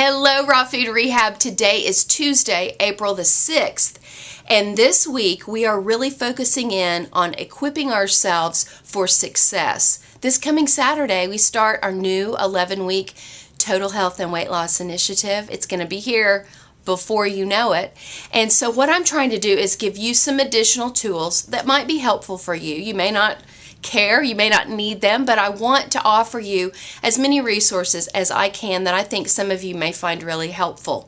Hello, Raw Food Rehab. Today is Tuesday, April the 6th. And this week, we are really focusing in on equipping ourselves for success. This coming Saturday, we start our new 11-week Total Health and Weight Loss Initiative. It's going to be here before you know it. And so what I'm trying to do is give you some additional tools that might be helpful for you. You may not care, you may not need them, but I want to offer you as many resources as I can that I think some of you may find really helpful.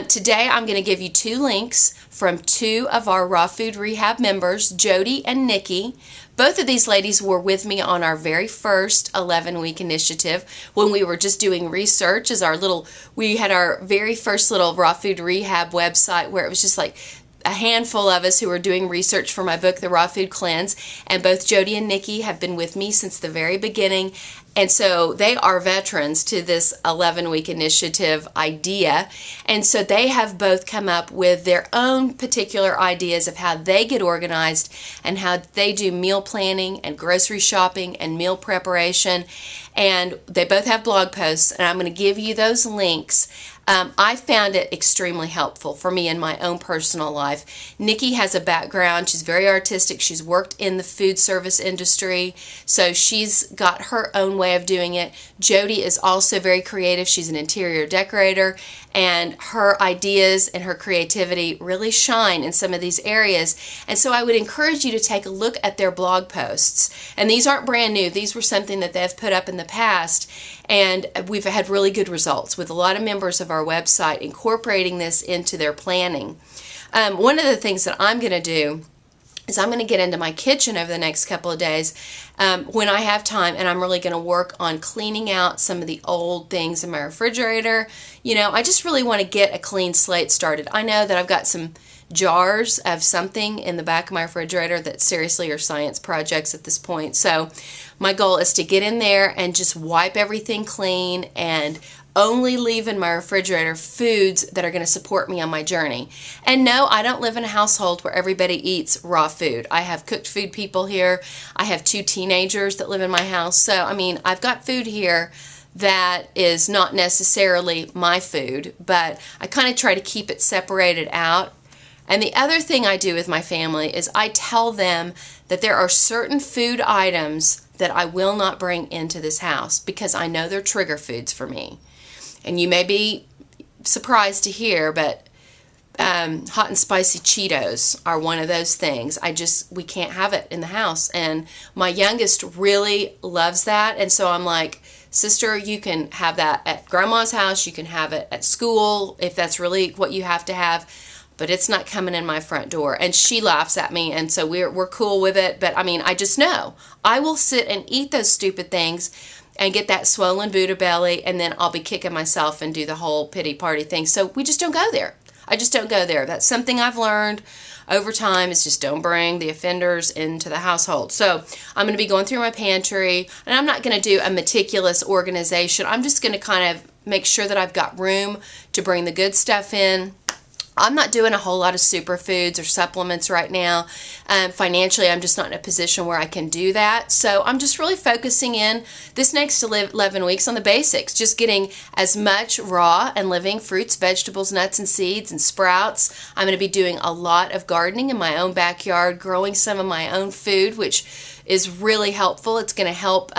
Today I'm going to give you two links from two of our Raw Food Rehab members, Jody and Nikki. Both of these ladies were with me on our very first 11-week initiative when we were just doing research we had our very first little Raw Food Rehab website where it was just like a handful of us who were doing research for my book, The Raw Food Cleanse, and both Jody and Nikki have been with me since the very beginning, and so they are veterans to this 11-week initiative idea, and so they have both come up with their own particular ideas of how they get organized and how they do meal planning and grocery shopping and meal preparation, and they both have blog posts, and I'm going to give you those links. I found it extremely helpful for me in my own personal life. Nikki has a background, she's very artistic, she's worked in the food service industry, so she's got her own way of doing it. Jody is also very creative, she's an interior decorator, and her ideas and her creativity really shine in some of these areas. And so I would encourage you to take a look at their blog posts. And these aren't brand new, these were something that they've put up in the past, and we've had really good results with a lot of members of our website incorporating this into their planning. One of the things that I'm going to do is I'm going to get into my kitchen over the next couple of days when I have time, and I'm really going to work on cleaning out some of the old things in my refrigerator. You know, I just really want to get a clean slate started. I know that I've got some jars of something in the back of my refrigerator that seriously are science projects at this point. So my goal is to get in there and just wipe everything clean and only leave in my refrigerator foods that are going to support me on my journey. And no, I don't live in a household where everybody eats raw food. I have cooked food people here. I have two teenagers that live in my house. So, I mean, I've got food here that is not necessarily my food, but I kind of try to keep it separated out. And the other thing I do with my family is I tell them that there are certain food items that I will not bring into this house because I know they're trigger foods for me. And you may be surprised to hear, but hot and spicy Cheetos are one of those things. We can't have it in the house. And my youngest really loves that. And so I'm like, sister, you can have that at grandma's house. You can have it at school if that's really what you have to have. But it's not coming in my front door. And she laughs at me, and so we're cool with it. But I mean, I just know I will sit and eat those stupid things and get that swollen Buddha belly, and then I'll be kicking myself and do the whole pity party thing. So we just don't go there. I just don't go there. That's something I've learned over time, is just don't bring the offenders into the household. So I'm going to be going through my pantry, and I'm not going to do a meticulous organization. I'm just going to kind of make sure that I've got room to bring the good stuff in. I'm not doing a whole lot of superfoods or supplements right now. Financially, I'm just not in a position where I can do that. So I'm just really focusing in this next 11 weeks on the basics, just getting as much raw and living fruits, vegetables, nuts, and seeds, and sprouts. I'm going to be doing a lot of gardening in my own backyard, growing some of my own food, which is really helpful. It's going to help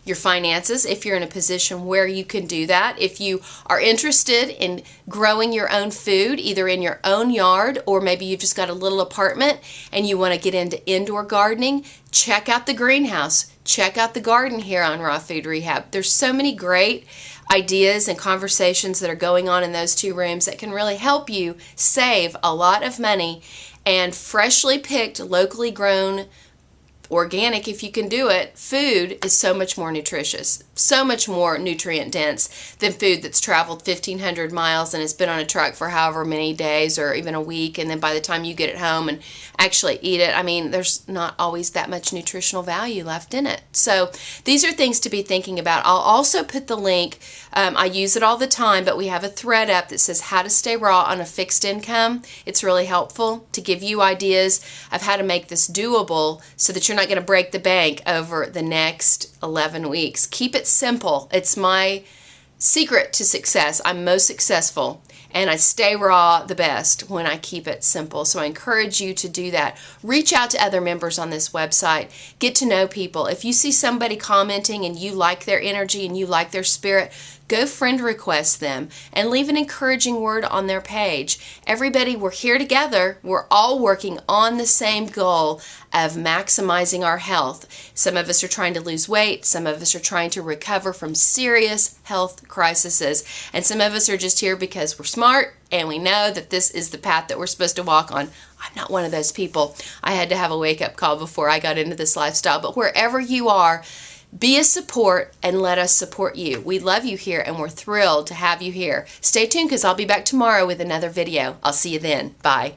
your finances if you're in a position where you can do that. If you are interested in growing your own food, either in your own yard or maybe you've just got a little apartment and you want to get into indoor gardening, check out the greenhouse. Check out the garden here on Raw Food Rehab. There's so many great ideas and conversations that are going on in those two rooms that can really help you save a lot of money, and freshly picked, locally grown, organic, if you can do it, food is so much more nutritious, so much more nutrient dense than food that's traveled 1,500 miles and has been on a truck for however many days or even a week, and then by the time you get it home and actually eat it, I mean, there's not always that much nutritional value left in it. So these are things to be thinking about. I'll also put the link, I use it all the time, but we have a thread up that says how to stay raw on a fixed income. It's really helpful to give you ideas of how to make this doable so that you're not going to break the bank over the next 11 weeks. Keep it simple. It's my secret to success. I'm most successful and I stay raw the best when I keep it simple. So I encourage you to do that. Reach out to other members on this website. Get to know people. If you see somebody commenting and you like their energy and you like their spirit, go friend request them and leave an encouraging word on their page. Everybody, we're here together. We're all working on the same goal of maximizing our health. Some of us are trying to lose weight. Some of us are trying to recover from serious health crises. And some of us are just here because we're smart and we know that this is the path that we're supposed to walk on. I'm not one of those people. I had to have a wake-up call before I got into this lifestyle. But wherever you are, be a support and let us support you. We love you here and we're thrilled to have you here. Stay tuned because I'll be back tomorrow with another video. I'll see you then. Bye.